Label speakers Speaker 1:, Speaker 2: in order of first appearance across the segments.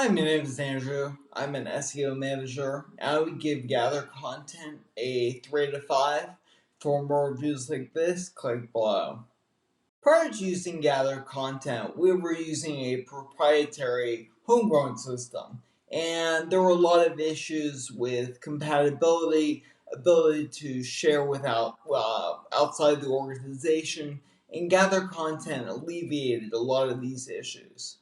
Speaker 1: Hi, my name is Andrew. I'm an SEO manager, and I would give GatherContent a 3 out of 5. For more reviews like this, click below. Prior to using GatherContent, we were using a proprietary homegrown system, and there were a lot of issues with compatibility, ability to share without outside the organization, and GatherContent alleviated a lot of these issues.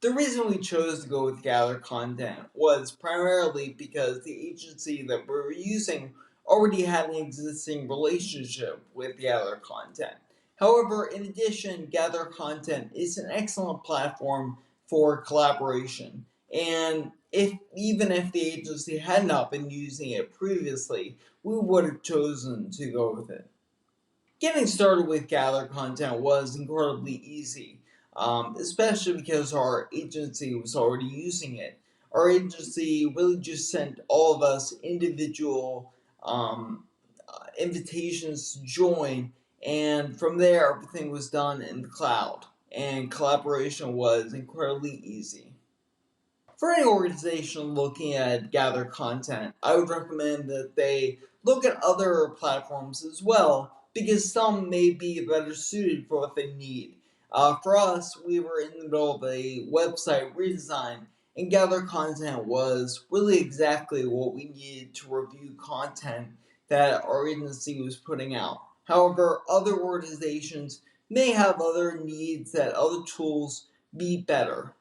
Speaker 1: The reason we chose to go with GatherContent was primarily because the agency that we were using already had an existing relationship with GatherContent. However, in addition, GatherContent is an excellent platform for collaboration. And even if the agency had not been using it previously, we would have chosen to go with it. Getting started with GatherContent was incredibly easy, especially because our agency was already using it. Our agency really just sent all of us individual invitations to join, and from there, everything was done in the cloud, and collaboration was incredibly easy. For any organization looking at GatherContent, I would recommend that they look at other platforms as well, because some may be better suited for what they need. For us, we were in the middle of a website redesign, and GatherContent was really exactly what we needed to review content that our agency was putting out. However, other organizations may have other needs that other tools be better.